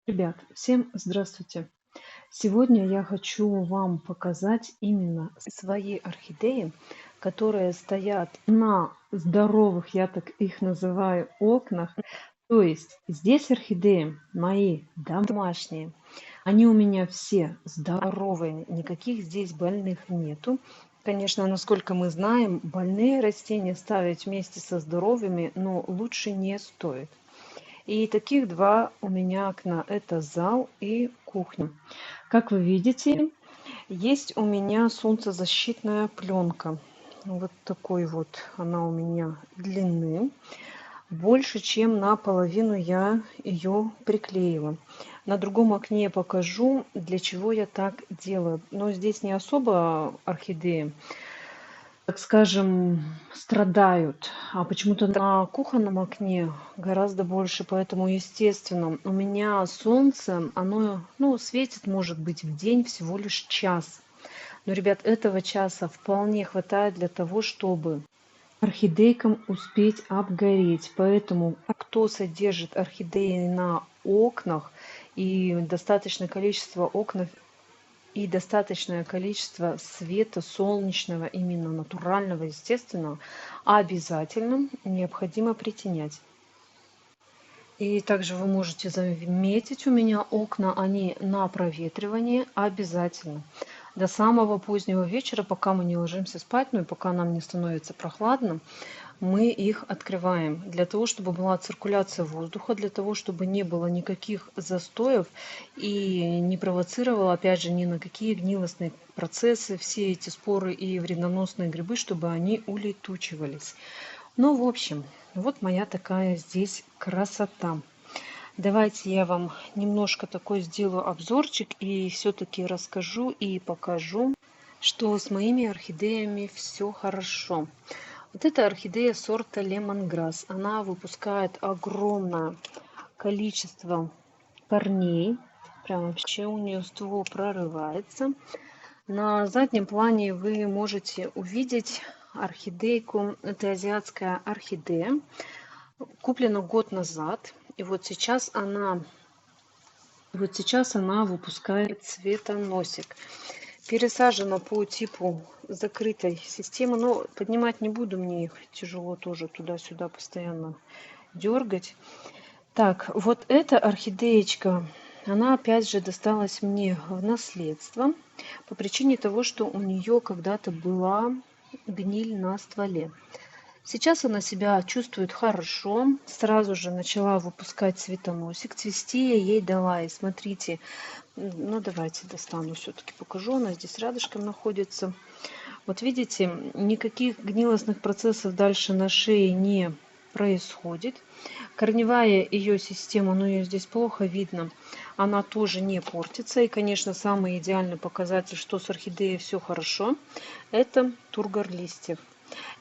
Ребят, всем здравствуйте! Сегодня я хочу вам показать именно свои орхидеи, которые стоят на здоровых, я так их называю, окнах. То есть здесь орхидеи мои домашние. Они у меня все здоровые, никаких здесь больных нету. Конечно, насколько мы знаем, больные растения ставить вместе со здоровыми, но лучше не стоит. И таких два у меня окна. Это зал и кухня. Как вы видите, есть у меня солнцезащитная пленка. Вот такой вот она у меня длины. Больше, чем наполовину я ее приклеила. На другом окне я покажу, для чего я так делаю. Но здесь не особо орхидеи, так скажем, страдают, а почему-то на кухонном окне гораздо больше, поэтому, естественно, у меня солнце, оно, ну, светит, может быть, в день всего лишь час. Но, ребят, этого часа вполне хватает для того, чтобы орхидейкам успеть обгореть. Поэтому, кто содержит орхидеи на окнах и достаточное количество окон и достаточное количество света солнечного, именно натурального, естественного, обязательно необходимо притенять. И также вы можете заметить, у меня окна, они на проветривание обязательно. До самого позднего вечера, пока мы не ложимся спать, ну и пока нам не становится прохладно, мы их открываем для того, чтобы была циркуляция воздуха, для того, чтобы не было никаких застоев и не провоцировало, опять же, ни на какие гнилостные процессы, все эти споры и вредоносные грибы, чтобы они улетучивались. Ну, в общем, вот моя такая здесь красота. Давайте я вам немножко такой сделаю обзорчик и все-таки расскажу и покажу, что с моими орхидеями все хорошо. Вот эта орхидея сорта Lemongrass. Она выпускает огромное количество корней. Прям вообще у нее ствол прорывается. На заднем плане вы можете увидеть орхидейку. Это азиатская орхидея. Куплена год назад. И вот сейчас она выпускает цветоносик. Пересажена по типу закрытой системы. Но поднимать не буду, мне их тяжело тоже туда-сюда постоянно дергать. Так, вот эта орхидеечка, она опять же досталась мне в наследство по причине того, что у нее когда-то была гниль на стволе. Сейчас она себя чувствует хорошо, сразу же начала выпускать цветоносик, цвести я ей дала. И смотрите, ну давайте достану, все-таки покажу, она здесь рядышком находится. Вот видите, никаких гнилостных процессов дальше на шее не происходит. Корневая ее система, ну ее здесь плохо видно, она тоже не портится. И, конечно, самый идеальный показатель, что с орхидеей все хорошо, это тургор листьев.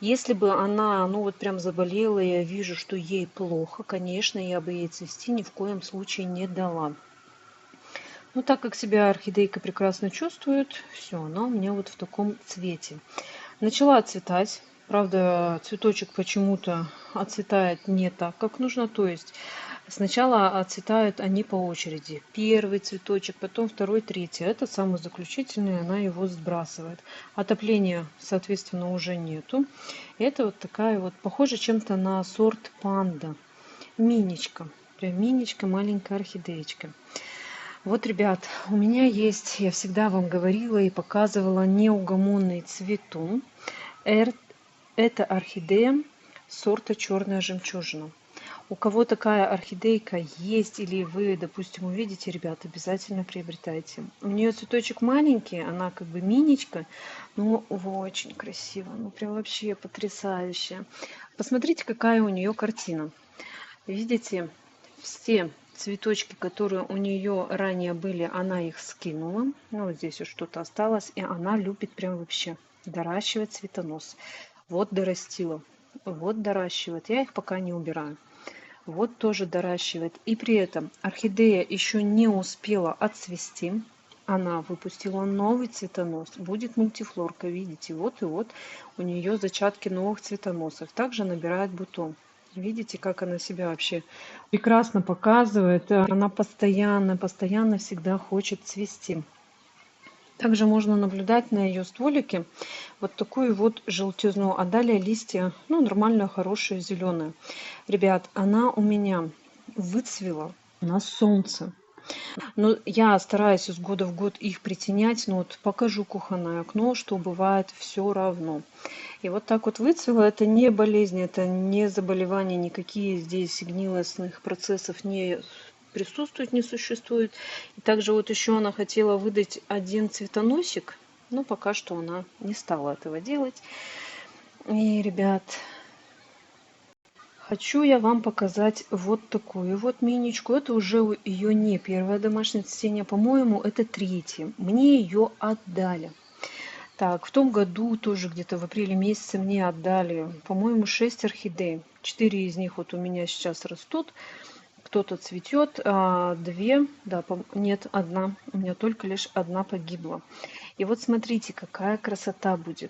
Если бы она, ну вот прям заболела, я вижу, что ей плохо, конечно, я бы ей цвести ни в коем случае не дала. Но так как себя орхидейка прекрасно чувствует, все, она у меня вот в таком цвете. Начала отцветать. Правда, цветочек почему-то отцветает не так, как нужно. То есть сначала отцветают они по очереди. Первый цветочек, потом второй, третий. Это самый заключительный, она его сбрасывает. Отопления, соответственно, уже нету. Это вот такая вот, похожа чем-то на сорт панда. Миничка. Прям миничка, маленькая орхидеечка. Вот, ребят, у меня есть, я всегда вам говорила и показывала, неугомонный цветун. Это орхидея сорта черная жемчужина. У кого такая орхидейка есть или вы, допустим, увидите, ребят, обязательно приобретайте. У нее цветочек маленький, она как бы миничка, но очень красиво, ну прям вообще потрясающая. Посмотрите, какая у нее картина. Видите, все цветочки, которые у нее ранее были, она их скинула. Ну, вот здесь вот что-то осталось, и она любит прям вообще доращивать цветонос. Вот дорастила, вот доращивает. Я их пока не убираю. Вот тоже доращивает. И при этом орхидея еще не успела отцвести. Она выпустила новый цветонос. Будет мультифлорка, видите, вот и вот у нее зачатки новых цветоносов. Также набирает бутон. Видите, как она себя вообще прекрасно показывает. Она постоянно всегда хочет цвести. Также можно наблюдать на ее стволике вот такую вот желтизну, а далее листья, ну, нормально, хорошие, зеленые. Ребят, она у меня выцвела на солнце. Но я стараюсь из года в год их притенять, но вот покажу кухонное окно, что бывает все равно. И вот так вот выцвело, это не болезнь, это не заболевания, никакие здесь гнилостных процессов не присутствует, не существует. И также вот еще она хотела выдать один цветоносик, но пока что она не стала этого делать. И, ребят, хочу я вам показать вот такую вот миничку. Это уже ее не первое домашнее цветение, по-моему, это третье. Мне ее отдали. Так, в том году тоже где-то в апреле месяце мне отдали, по-моему, 6 орхидей. 4 из них вот у меня сейчас растут. Кто-то цветет, а 2, да, нет, одна. У меня только лишь одна погибла. И вот смотрите, какая красота будет.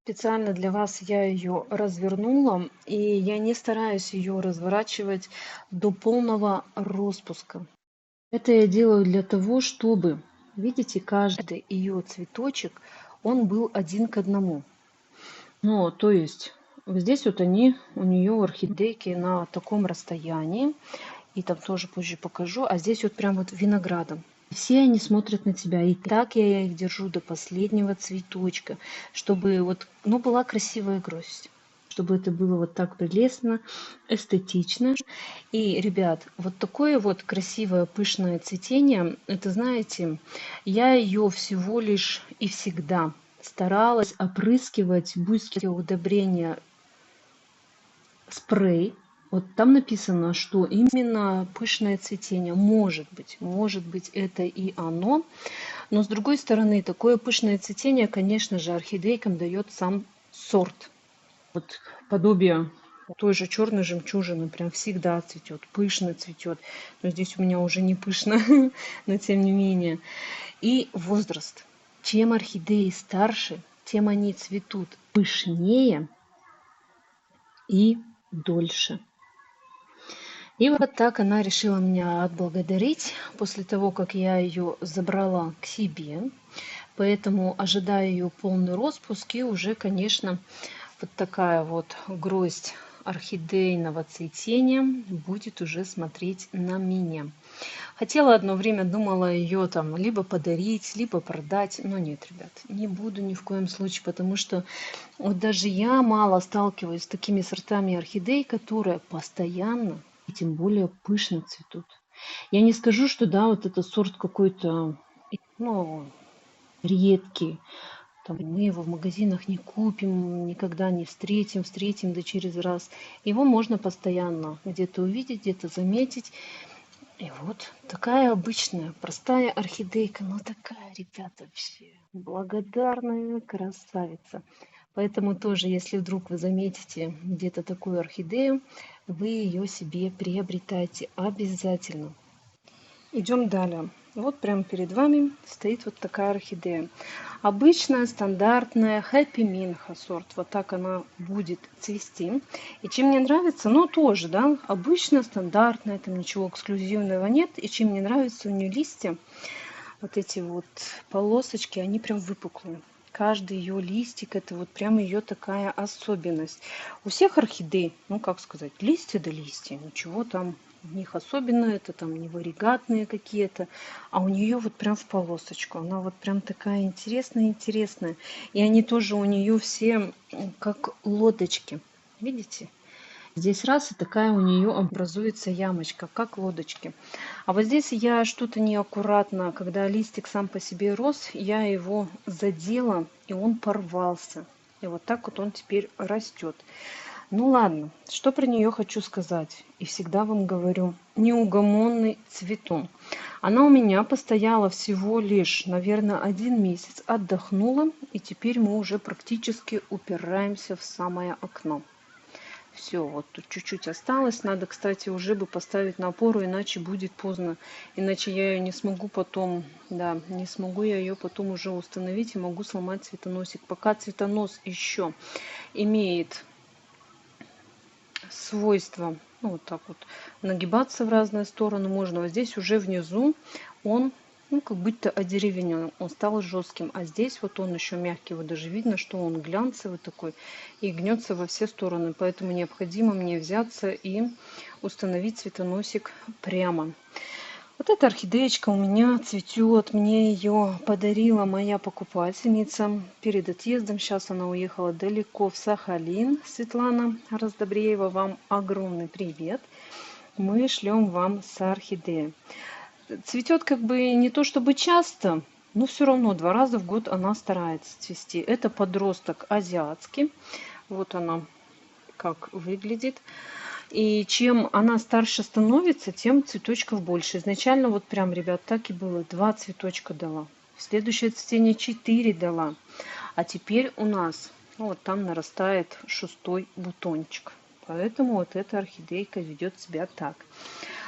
Специально для вас я ее развернула, и я не стараюсь ее разворачивать до полного распуска. Это я делаю для того, чтобы, видите, каждый ее цветочек, он был один к одному. Ну, то есть, вот здесь вот они, у нее орхидейки на таком расстоянии, и там тоже позже покажу, а здесь вот прям вот виноградом. Все они смотрят на тебя, и так я их держу до последнего цветочка, чтобы вот, ну, была красивая гроздь, чтобы это было вот так прелестно, эстетично. И, ребят, вот такое вот красивое пышное цветение, это, знаете, я ее всего лишь и всегда старалась опрыскивать буйские удобрения спрей. Вот там написано, что именно пышное цветение может быть это и оно. Но с другой стороны, такое пышное цветение, конечно же, орхидейкам дает сам сорт. Вот подобие той же черной жемчужины прям всегда цветет, пышно цветет. Но здесь у меня уже не пышно, но тем не менее. И возраст. Чем орхидеи старше, тем они цветут пышнее и дольше. И вот так она решила меня отблагодарить после того, как я ее забрала к себе. Поэтому ожидаю ее полный распуск, и уже, конечно, вот такая вот гроздь орхидейного цветения будет уже смотреть на меня. Хотела одно время, думала ее там либо подарить, либо продать, но нет, ребят, не буду ни в коем случае, потому что вот даже я мало сталкиваюсь с такими сортами орхидей, которые постоянно и тем более пышно цветут. Я не скажу, что да, вот это сорт какой-то, ну, редкий. Там мы его в магазинах не купим, никогда не встретим да через раз. Его можно постоянно где-то увидеть, где-то заметить. И вот такая обычная, простая орхидейка, но такая, ребята, вообще благодарная красавица. Поэтому тоже, если вдруг вы заметите где-то такую орхидею, вы ее себе приобретайте обязательно. Идем далее. Вот прямо перед вами стоит вот такая орхидея. Обычная, стандартная Happy Minha сорт. Вот так она будет цвести. И чем мне нравится, ну тоже, да, обычная, стандартная, там ничего эксклюзивного нет. И чем мне нравится, у нее листья, вот эти вот полосочки, они прям выпуклые. Каждый ее листик, это вот прям ее такая особенность. У всех орхидей, ну как сказать, листья да листья, ничего там у них особенно, это там не варигатные какие-то, а у нее вот прям в полосочку. Она вот прям такая интересная. И они тоже у нее все как лодочки. Видите? Здесь раз и такая у нее образуется ямочка, как лодочки. А вот здесь я что-то неаккуратно, когда листик сам по себе рос, я его задела, и он порвался. И вот так вот он теперь растет. Ну ладно, что про нее хочу сказать. И всегда вам говорю, неугомонный цветун. Она у меня постояла всего лишь, наверное, 1 месяц, отдохнула, и теперь мы уже практически упираемся в самое окно. Все, вот тут чуть-чуть осталось. Надо, кстати, уже бы поставить на опору, иначе будет поздно. Иначе я ее не смогу потом, да, не смогу я ее потом уже установить и могу сломать цветоносик. Пока цветонос еще имеет свойство Ну, вот так вот нагибаться в разные стороны можно. Вот здесь уже внизу он, ну, как будто одеревенел, он стал жестким. А здесь вот он еще мягкий, вот даже видно, что он глянцевый такой и гнется во все стороны. Поэтому необходимо мне взяться и установить цветоносик прямо. Вот эта орхидеечка у меня цветет. Мне ее подарила моя покупательница перед отъездом. Сейчас она уехала далеко в Сахалин. Светлана Раздобреева, вам огромный привет. Мы шлем вам с орхидеи. Цветет как бы не то чтобы часто, но все равно 2 раза в год она старается цвести. Это подросток азиатский. Вот она как выглядит. И чем она старше становится, тем цветочков больше. Изначально вот прям, ребят, так и было. 2 цветочка дала. В следующее цветение 4 дала. А теперь у нас, ну, вот там нарастает 6-й бутончик. Поэтому вот эта орхидейка ведет себя так.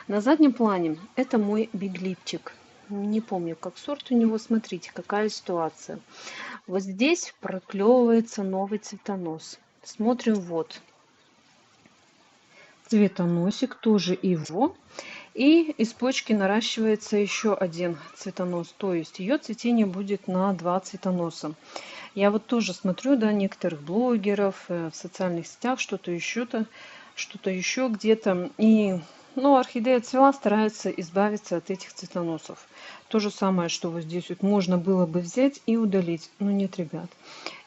На заднем плане это мой биглипчик. Не помню, как сорт у него. Смотрите, какая ситуация. Вот здесь проклевывается новый цветонос. Смотрим, вот цветоносик, тоже его. И из почки наращивается еще один цветонос. То есть ее цветение будет на 2 цветоноса. Я вот тоже смотрю, да, некоторых блогеров в социальных сетях, что-то еще где-то. И, ну, орхидея цвела, старается избавиться от этих цветоносов. То же самое, что вот здесь вот можно было бы взять и удалить. Но нет, ребят,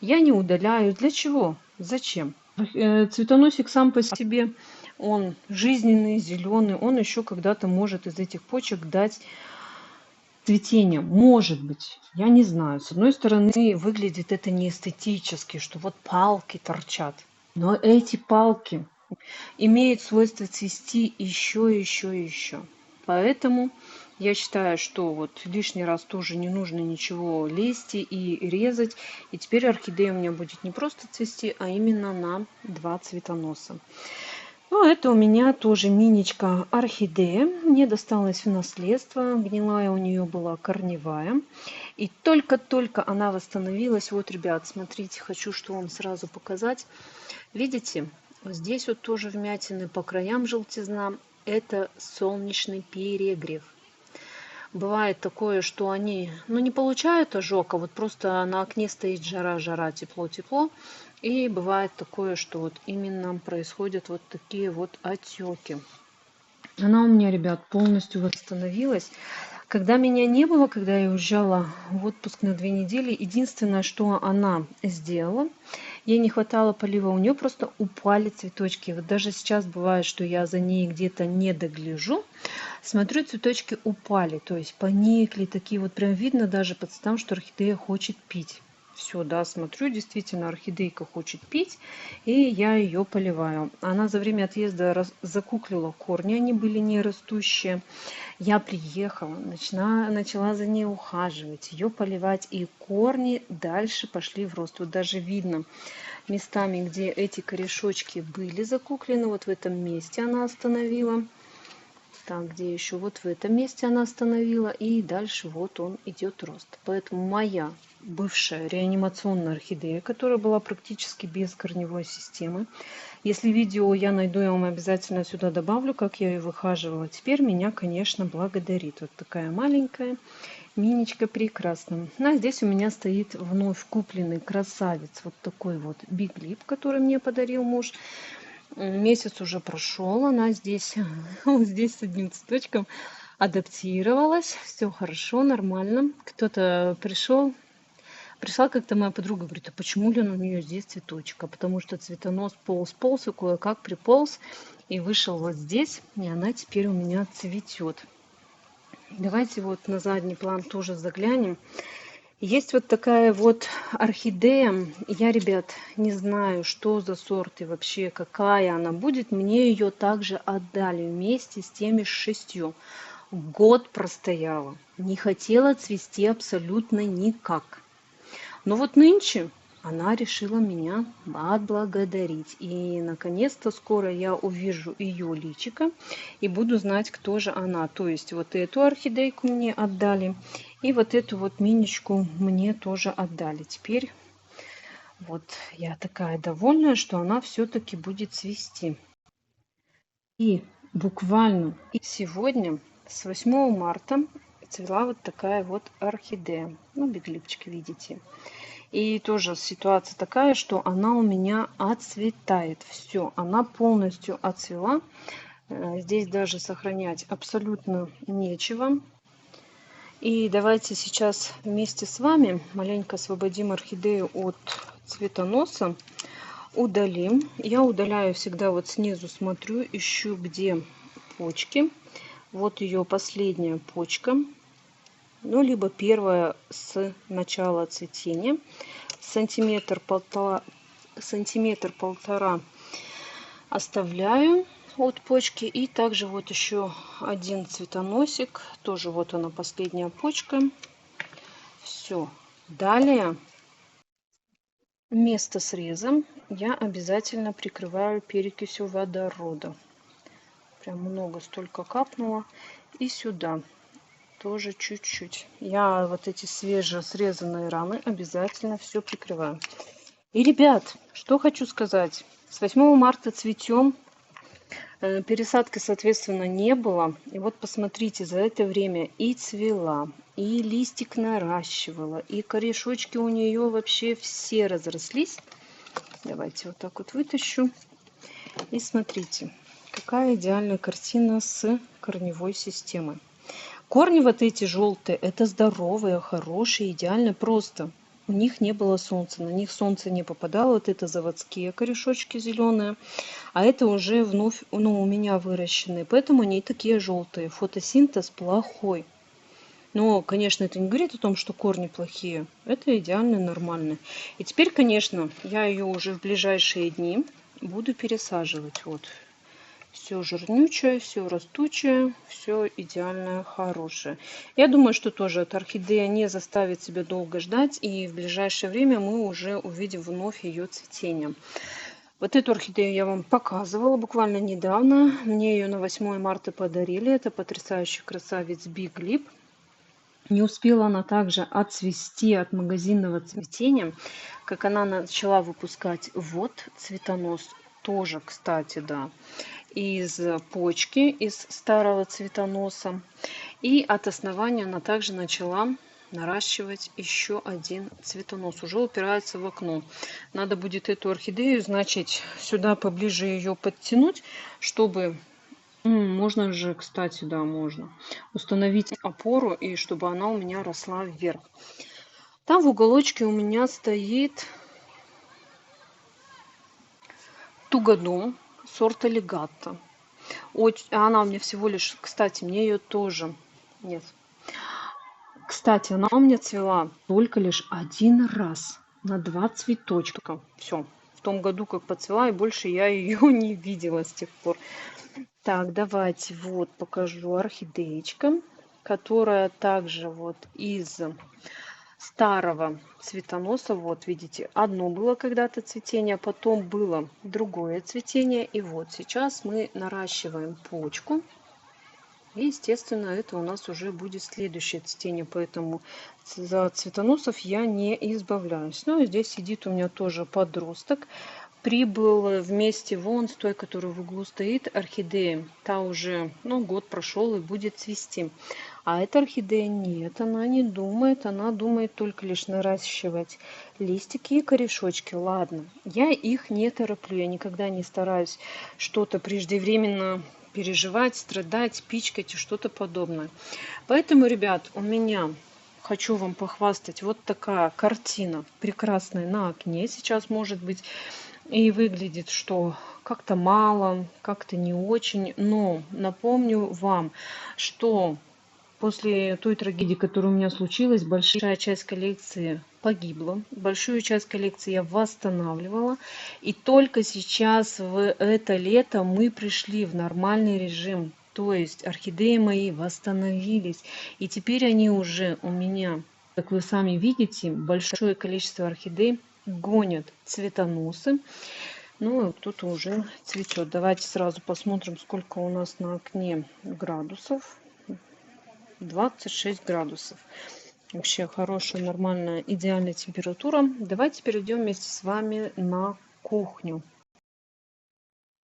я не удаляю. Для чего? Зачем? Цветоносик сам по себе, он жизненный, зеленый, он еще когда-то может из этих почек дать цветение. Может быть, я не знаю. С одной стороны, выглядит это неэстетически, что вот палки торчат. Но эти палки имеют свойство цвести еще. Поэтому я считаю, что вот лишний раз тоже не нужно ничего лезть и резать. И теперь орхидея у меня будет не просто цвести, а именно на 2 цветоноса. Ну, это у меня тоже миничка орхидея. Мне досталась в наследство. Гнилая у нее была корневая. И только-только она восстановилась. Вот, ребят, смотрите, хочу что вам сразу показать. Видите, здесь вот тоже вмятины, по краям желтизна. Это солнечный перегрев. Бывает такое, что они, ну, не получают ожог, а вот просто на окне стоит жара, тепло. И бывает такое, что вот именно происходят вот такие вот отеки. Она у меня, ребят, полностью восстановилась. Когда меня не было, когда я уезжала в отпуск на 2 недели, единственное, что она сделала, ей не хватало полива, у нее просто упали цветочки. Вот даже сейчас бывает, что я за ней где-то не догляжу, смотрю, цветочки упали, то есть поникли, такие вот прям видно даже по цветам, что орхидея хочет пить. Все, да, смотрю, действительно, орхидейка хочет пить, и я ее поливаю. Она за время отъезда закуклила корни, они были не растущие. Я приехала, начала за ней ухаживать, ее поливать, и корни дальше пошли в рост. Вот даже видно местами, где эти корешочки были закуклены, вот в этом месте она остановила. Так, где еще? Вот в этом месте она остановила, и дальше вот он идет рост. Поэтому моя бывшая реанимационная орхидея, которая была практически без корневой системы. Если видео я найду, я вам обязательно сюда добавлю, как я ее выхаживала. Теперь меня, конечно, благодарит. Вот такая маленькая миничка прекрасная. А здесь у меня стоит вновь купленный красавец, вот такой вот биглип, который мне подарил муж. Месяц уже прошел, она здесь, вот здесь с одним цветочком адаптировалась, все хорошо, нормально. Кто-то пришла как-то моя подруга, говорит, а почему, Лена, у нее здесь цветочек? А потому что цветонос полз и кое-как приполз и вышел вот здесь, и она теперь у меня цветет. Давайте вот на задний план тоже заглянем. Есть вот такая вот орхидея. Я, ребят, не знаю, что за сорт и вообще какая она будет. Мне ее также отдали вместе с теми 6. Год простояла. Не хотела цвести абсолютно никак. Но вот нынче она решила меня отблагодарить. И наконец-то скоро я увижу ее личико и буду знать, кто же она. То есть вот эту орхидейку мне отдали. И вот эту вот миничку мне тоже отдали. Теперь вот я такая довольная, что она все-таки будет цвести. И буквально сегодня, с 8 марта, цвела вот такая вот орхидея. Ну, биглипчик, видите. И тоже ситуация такая, что она у меня отцветает. Все, она полностью отцвела. Здесь даже сохранять абсолютно нечего. И давайте сейчас вместе с вами маленько освободим орхидею от цветоноса. Удалим. Я удаляю всегда вот снизу, смотрю, ищу, где почки. Вот ее последняя почка. Ну, либо первая с начала цветения. Сантиметр-полтора оставляю от почки. И также вот еще один цветоносик. Тоже вот она, последняя почка. Все. Далее место среза я обязательно прикрываю перекисью водорода. Прям много столько капнуло. И сюда тоже чуть-чуть. Я вот эти свежесрезанные рамы обязательно все прикрываю. И, ребят, что хочу сказать. С 8 марта цветем. Пересадки, соответственно, не было. И вот посмотрите, за это время и цвела, и листик наращивала, и корешочки у нее вообще все разрослись. Давайте вот так вот вытащу. И смотрите, какая идеальная картина с корневой системой. Корни вот эти желтые, это здоровые, хорошие, идеально просто. У них не было солнца, на них солнце не попадало. Вот это заводские корешочки зеленые, а это уже вновь, ну, у меня выращенные. Поэтому они такие желтые. Фотосинтез плохой. Но, конечно, это не говорит о том, что корни плохие. Это идеально нормально. И теперь, конечно, я ее уже в ближайшие дни буду пересаживать. Вот. Все жирнючее, все растучее, все идеальное, хорошее. Я думаю, что тоже эта орхидея не заставит себя долго ждать. И в ближайшее время мы уже увидим вновь ее цветение. Вот эту орхидею я вам показывала буквально недавно. Мне ее на 8 марта подарили. Это потрясающий красавец Big Lip. Не успела она также отцвести от магазинного цветения, как она начала выпускать вот цветонос. Тоже, кстати, да, из почки, из старого цветоноса. И от основания она также начала наращивать еще один цветонос. Уже упирается в окно. Надо будет эту орхидею, значит, сюда поближе ее подтянуть, чтобы можно же, кстати, да, можно установить опору, и чтобы она у меня росла вверх. Там в уголочке у меня стоит тугодум сорта легатто. Она у меня всего лишь, кстати, мне ее тоже, нет, кстати, она у меня цвела только лишь один раз на 2 цветочка. Все. В том году, как поцвела, и больше я ее не видела с тех пор. Так, давайте вот покажу орхидеечка, которая также вот из старого цветоноса. Вот видите, одно было когда-то цветение, потом было другое цветение. И вот сейчас мы наращиваем почку. И, естественно, это у нас уже будет следующее цветение, поэтому за цветоносов я не избавляюсь. Ну и здесь сидит у меня тоже подросток. Прибыл вместе вон с той, которая в углу стоит, орхидея. Та уже, ну, год прошел и будет цвести. А эта орхидея нет, она не думает, она думает только лишь наращивать листики и корешочки. Ладно, я их не тороплю, я никогда не стараюсь что-то преждевременно переживать, страдать, пичкать и что-то подобное. Поэтому, ребят, у меня, хочу вам похвастать, вот такая картина прекрасная на окне. Сейчас, может быть, и выглядит, что как-то мало, как-то не очень. Но напомню вам, что после той трагедии, которая у меня случилась, большая часть коллекции погибла. Большую часть коллекции я восстанавливала. И только сейчас, в это лето, мы пришли в нормальный режим. То есть орхидеи мои восстановились. И теперь они уже у меня, как вы сами видите, большое количество орхидей гонят цветоносы. Ну, тут уже цветет. Давайте сразу посмотрим, сколько у нас на окне градусов. 26 градусов. Вообще хорошая, нормальная, идеальная температура. Давайте перейдем вместе с вами на кухню.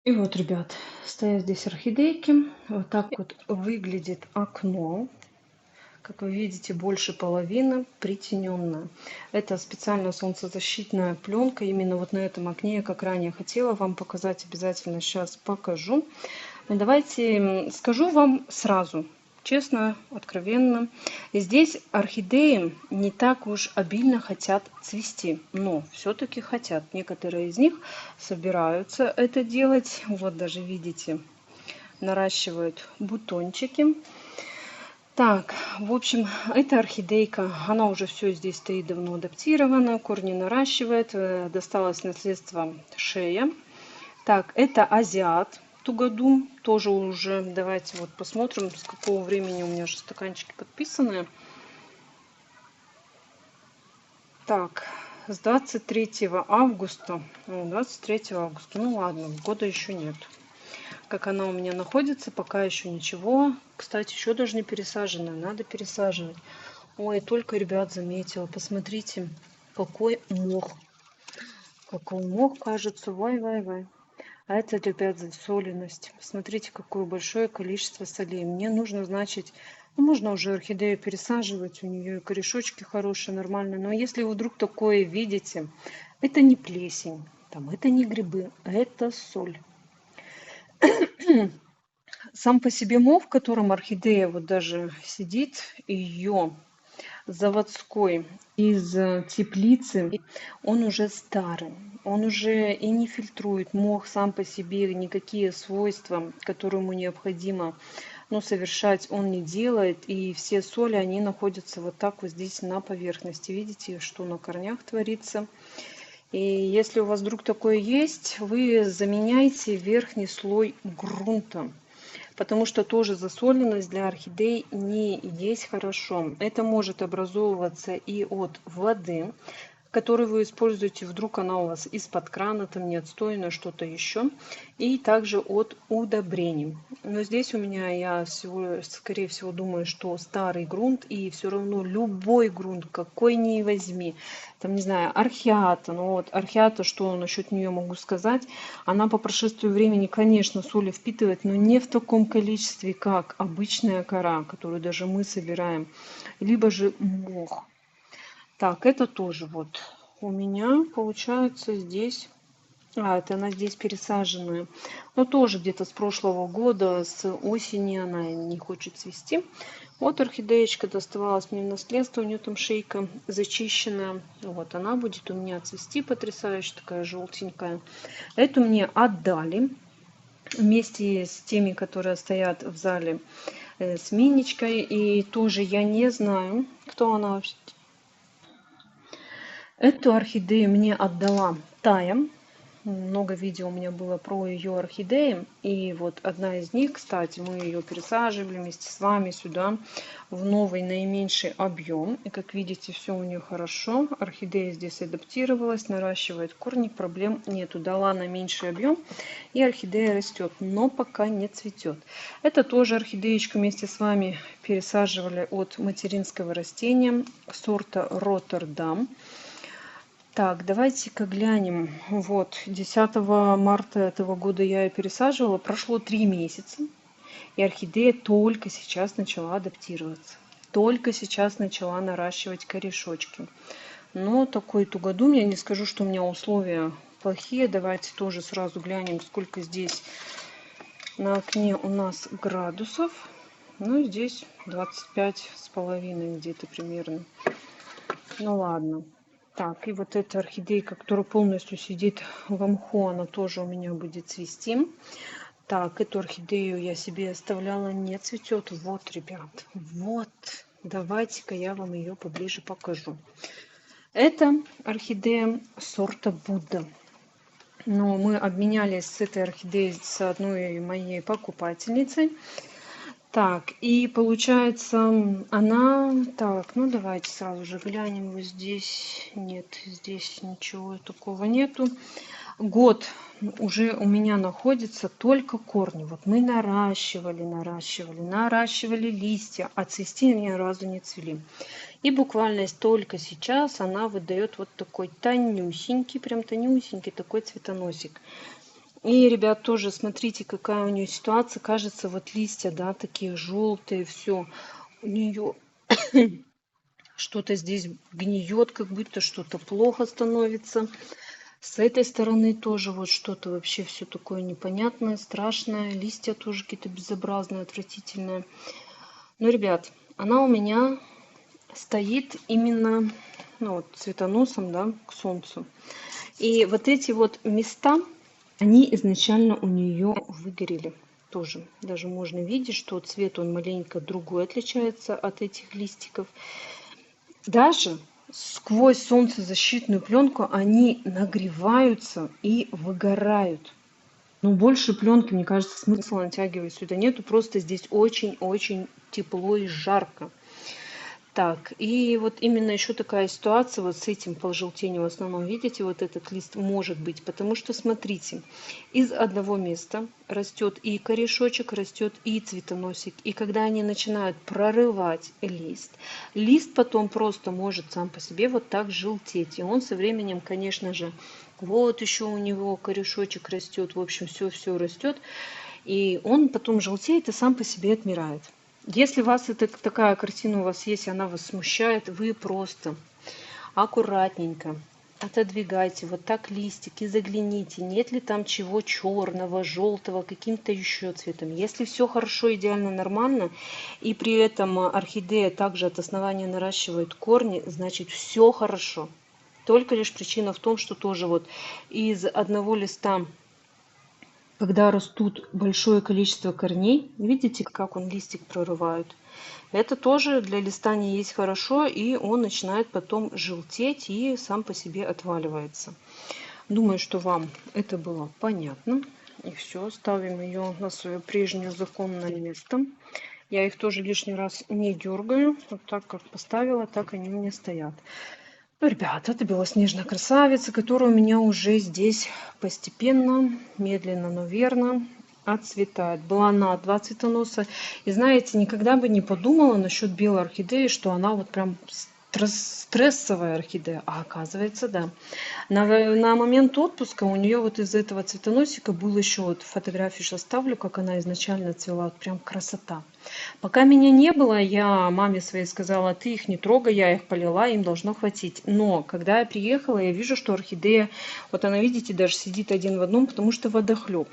И вот, ребят, стоят здесь орхидейки. Вот так вот выглядит окно. Как вы видите, больше половины притененная. Это специальная солнцезащитная пленка. Именно вот на этом окне я как ранее хотела вам показать. Обязательно сейчас покажу. Но давайте скажу вам сразу. Честно, откровенно. И здесь орхидеи не так уж обильно хотят цвести. Но все-таки хотят. Некоторые из них собираются это делать. Вот даже видите, наращивают бутончики. Так, в общем, эта орхидейка, она уже все здесь стоит давно адаптирована, корни наращивает, досталось наследство шея. Так, это азиат тугодум, тоже уже, давайте вот посмотрим, с какого времени у меня же стаканчики подписаны. Так, с 23 августа, 23 августа, ну ладно, года еще нет. Как она у меня находится, пока еще ничего. Кстати, еще даже не пересаженная, надо пересаживать. Ой, только, ребят, заметила, посмотрите, какой мох. Какой мох, кажется, вай-вай-вай. А это, ребят, засоленность. Посмотрите, какое большое количество солей. Мне нужно, значит, ну, можно уже орхидею пересаживать, у нее корешочки хорошие, нормальные. Но если вы вдруг такое видите, это не плесень, там, это не грибы, это соль. Сам по себе мох, в котором орхидея вот даже сидит, ее заводской из теплицы, он уже старый, он уже и не фильтрует. Мох сам по себе никакие свойства, которые ему необходимо, ну, совершать, он не делает. И все соли, они находятся вот так вот здесь на поверхности. Видите, что на корнях творится. И если у вас вдруг такое есть, вы заменяйте верхний слой грунта. Потому что тоже засоленность для орхидей не есть хорошо. Это может образовываться и от воды, которую вы используете, вдруг она у вас из-под крана, там не отстойно, что-то еще. И также от удобрений. Но здесь у меня, я всего, скорее всего, думаю, что старый грунт, и все равно любой грунт, какой ни возьми, там, не знаю, археата, ну вот археата, что насчет нее могу сказать, она по прошествию времени, конечно, соли впитывает, но не в таком количестве, как обычная кора, которую даже мы собираем, либо же мох. Так, это тоже вот у меня получается здесь. Это она здесь пересаженная. Но тоже где-то с прошлого года, с осени она не хочет цвести. Вот орхидеечка доставалась мне в наследство. У нее там шейка зачищенная. Вот она будет у меня цвести потрясающе, такая желтенькая. Эту мне отдали вместе с теми, которые стоят в зале, с Минечкой. И тоже я не знаю, кто она вообще. Эту орхидею мне отдала Тая. Много видео у меня было про ее орхидеи. И вот одна из них, кстати, мы ее пересаживали вместе с вами сюда в новый наименьший объем. И как видите, все у нее хорошо. Орхидея здесь адаптировалась, наращивает корни, проблем нету. Дала на меньший объем, и орхидея растет, но пока не цветет. Это тоже орхидеечку вместе с вами пересаживали от материнского растения сорта Роттердам. Так, давайте-ка глянем. Вот, 10 марта этого года я ее пересаживала. Прошло 3 месяца, и орхидея только сейчас начала адаптироваться. Только сейчас начала наращивать корешочки. Но такой тугодум, я не скажу, что у меня условия плохие. Давайте тоже сразу глянем, сколько здесь на окне у нас градусов. Ну, здесь 25,5 где-то примерно. Ну, ладно. Так, и вот эта орхидейка, которая полностью сидит в мху, она тоже у меня будет цвести. Так, эту орхидею я себе оставляла, не цветет. Вот, ребят, вот. Давайте-ка я вам ее поближе покажу. Это орхидея сорта Будда. Но мы обменялись с этой орхидеей с одной моей покупательницей. Так, и получается, она... Так, ну давайте сразу же глянем. Вот здесь нет, здесь ничего такого нету. Год уже у меня находится только корни. Вот мы наращивали листья, а цвести ни разу не цвели. И буквально только сейчас она выдает вот такой тонюсенький, прям тонюсенький такой цветоносик. И, ребят, тоже смотрите, какая у нее ситуация. Кажется, вот листья, да, такие желтые, все. У нее что-то здесь гниет, как будто что-то плохо становится. С этой стороны тоже вот что-то вообще все такое непонятное, страшное. Листья тоже какие-то безобразные, отвратительные. Ну, ребят, она у меня стоит именно, ну, вот, цветоносом, да, к солнцу. И вот эти вот места, они изначально у нее выгорели тоже. Даже можно видеть, что цвет он маленько другой отличается от этих листиков. Даже сквозь солнцезащитную пленку они нагреваются и выгорают. Но больше пленки, мне кажется, смысла натягивать сюда нету. Просто здесь очень-очень тепло и жарко. Так, и вот именно еще такая ситуация вот с этим пожелтением в основном, видите, вот этот лист может быть, потому что, смотрите, из одного места растет и корешочек, растет и цветоносик, и когда они начинают прорывать лист, лист потом просто может сам по себе вот так желтеть, и он со временем, конечно же, вот еще у него корешочек растет, в общем, все растет, и он потом желтеет и сам по себе отмирает. Если у вас такая картина у вас есть, и она вас смущает, вы просто аккуратненько отодвигайте вот так листики, загляните, нет ли там чего черного, желтого, каким-то еще цветом. Если все хорошо, идеально, нормально, и при этом орхидея также от основания наращивает корни, значит все хорошо. Только лишь причина в том, что тоже вот из одного листа, когда растут большое количество корней, видите, как он листик прорывает? Это тоже для листа не есть хорошо, и он начинает потом желтеть и сам по себе отваливается. Думаю, что вам это было понятно. И все, ставим ее на свое прежнее законное место. Я их тоже лишний раз не дергаю. Вот так как поставила, так они у меня стоят. Ну, ребята, это белоснежная красавица, которая у меня уже здесь постепенно, медленно, но верно отцветает. Была она 2 цветоноса. И знаете, никогда бы не подумала насчет белой орхидеи, что она вот прям стрессовая орхидея. А оказывается, да. На момент отпуска у нее вот из этого цветоносика был еще вот фотографии, сейчас ставлю, как она изначально цвела. Вот прям красота. Пока меня не было, я маме своей сказала, ты их не трогай, я их полила, им должно хватить. Но когда я приехала, я вижу, что орхидея, вот она, видите, даже сидит один в одном, потому что водохлеб.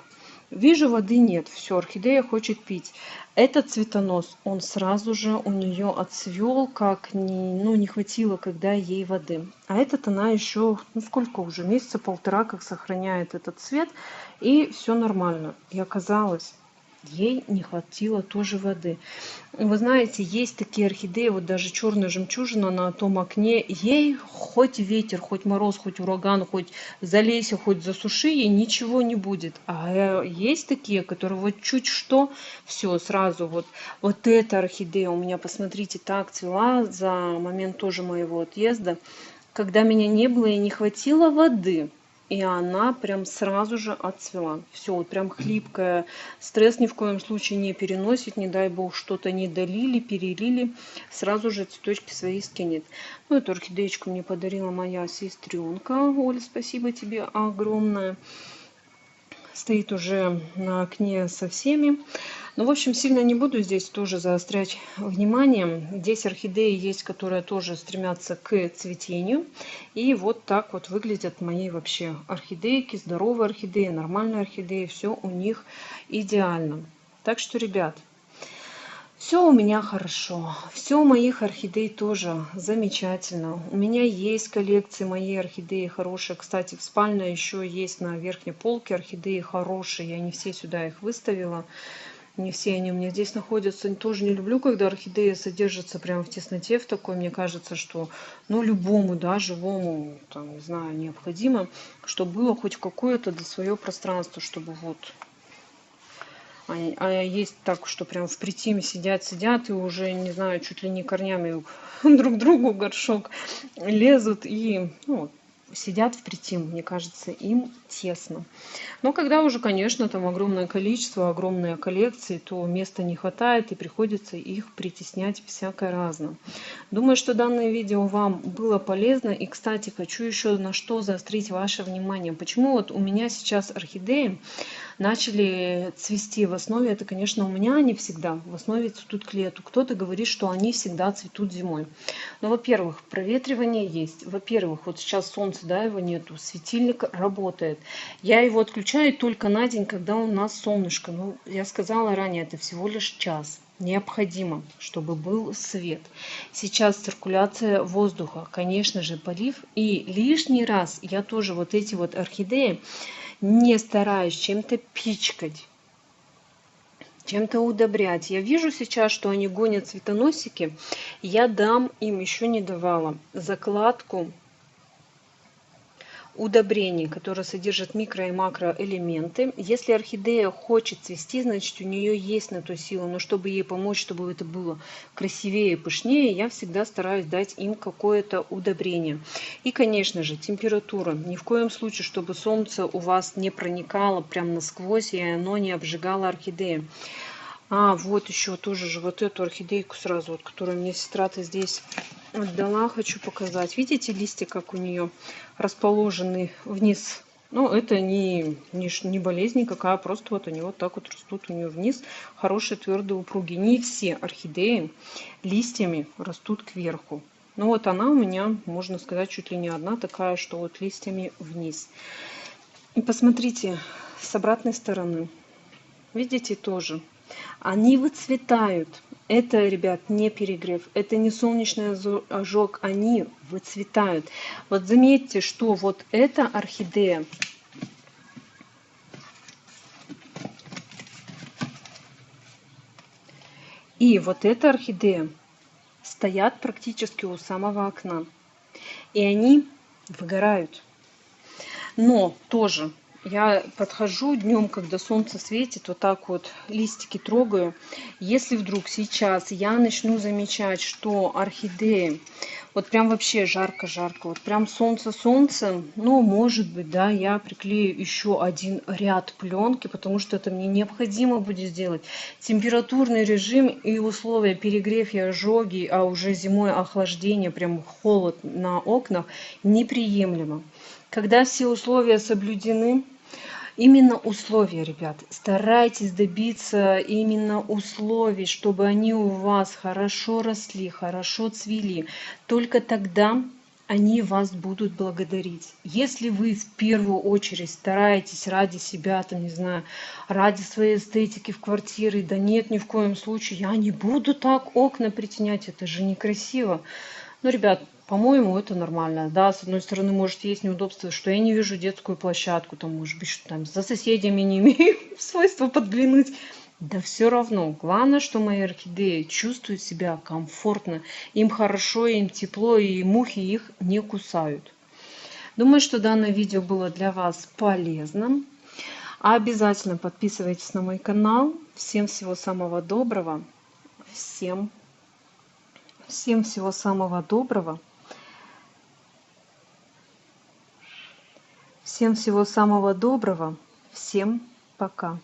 Вижу, воды нет, все, орхидея хочет пить. Этот цветонос, он сразу же у нее отцвел, как не хватило, когда ей воды. А этот она еще, ну сколько уже, месяца полтора, как сохраняет этот цвет, и все нормально. И оказалось, ей не хватило тоже воды. Вы знаете, есть такие орхидеи, вот даже черная жемчужина на том окне, ей хоть ветер, хоть мороз, хоть ураган, хоть залейся, хоть засуши, ей ничего не будет. А есть такие, которые вот чуть что, все, сразу вот эта орхидея у меня, посмотрите, так цвела за момент тоже моего отъезда, когда меня не было и не хватило воды. И она прям сразу же отцвела. Все, вот прям хлипкая. Стресс ни в коем случае не переносит. Не дай бог что-то не долили, перелили. Сразу же цветочки свои скинет. Ну, эту орхидеечку мне подарила моя сестренка. Оля, спасибо тебе огромное. Стоит уже на окне со всеми. Ну, в общем, сильно не буду здесь тоже заострять внимание. Здесь орхидеи есть, которые тоже стремятся к цветению. И вот так вот выглядят мои вообще орхидейки. Здоровые орхидеи, нормальные орхидеи. Все у них идеально. Так что, ребят, все у меня хорошо. Все у моих орхидей тоже замечательно. У меня есть коллекции моей орхидеи хорошие. Кстати, в спальне еще есть на верхней полке орхидеи хорошие. Я не все сюда их выставила. Не все они у меня здесь находятся. Тоже не люблю, когда орхидея содержится прямо в тесноте в такой. Мне кажется, что ну, любому, да, живому, там, не знаю, необходимо, чтобы было хоть какое-то свое пространство, чтобы вот... А есть так, что прям в притиме сидят и уже, не знаю, чуть ли не корнями друг другу горшок лезут. И ну, сидят впритим, мне кажется, им тесно. Но когда уже, конечно, там огромное количество, огромные коллекции, то места не хватает и приходится их притеснять всякое разное. Думаю, что данное видео вам было полезно. И, кстати, хочу еще на что заострить ваше внимание. Почему вот у меня сейчас орхидеи начали цвести в основе? Это, конечно, у меня они всегда в основе цветут к лету. Кто-то говорит, что они всегда цветут зимой. Но, во-первых, проветривание есть. Во-первых, вот сейчас солнце, да, его нету, светильник работает. Я его отключаю только на день, когда у нас солнышко. Ну, я сказала ранее, это всего лишь час. Необходимо, чтобы был свет. Сейчас циркуляция воздуха, конечно же, полив. И лишний раз я тоже вот эти вот орхидеи не стараюсь чем-то пичкать, чем-то удобрять. Я вижу сейчас, что они гонят цветоносики. Я дам им, еще не давала, закладку удобрений, которые содержат микро и макроэлементы. Если орхидея хочет цвести, значит у нее есть на то сила. Но чтобы ей помочь, чтобы это было красивее и пышнее, я всегда стараюсь дать им какое-то удобрение. И, конечно же, температура. Ни в коем случае, чтобы солнце у вас не проникало прям насквозь и оно не обжигало орхидею. А, вот еще тоже же вот эту орхидейку сразу, вот, которую мне сестра-то здесь отдала, хочу показать. Видите, листья, как у нее расположены вниз. Ну, это не болезнь никакая, просто вот они вот так вот растут у нее вниз. Хорошие, твердые, упругие. Не все орхидеи листьями растут кверху. Ну вот она у меня, можно сказать, чуть ли не одна такая, что вот листьями вниз. И посмотрите с обратной стороны. Видите тоже. Они выцветают. Это, ребят, не перегрев, это не солнечный ожог, они выцветают. Вот заметьте, что вот эта орхидея и вот эта орхидея стоят практически у самого окна. И они выгорают. Но тоже я подхожу днем, когда солнце светит, вот так вот листики трогаю. Если вдруг сейчас я начну замечать, что орхидеи, вот прям вообще жарко-жарко, вот прям солнце-солнце, ну, может быть, да, я приклею еще один ряд пленки, потому что это мне необходимо будет сделать. Температурный режим и условия перегрев и ожоги, а уже зимой охлаждение, прям холод на окнах, неприемлемо. Когда все условия соблюдены, именно условия, ребят, старайтесь добиться именно условий, чтобы они у вас хорошо росли, хорошо цвели. Только тогда они вас будут благодарить. Если вы в первую очередь стараетесь ради себя, там, не знаю, ради своей эстетики в квартире, да нет, ни в коем случае, я не буду так окна притенять, это же некрасиво. Ну, ребят, по-моему, это нормально. Да, с одной стороны, может, есть неудобство, что я не вижу детскую площадку, там, может быть, что там за соседями не имею свойства подглянуть. Да все равно. Главное, что мои орхидеи чувствуют себя комфортно, им хорошо, им тепло, и мухи их не кусают. Думаю, что данное видео было для вас полезным. Обязательно подписывайтесь на мой канал. Всем всего самого доброго. Всем всего самого доброго. Всем всего самого доброго. Всем пока.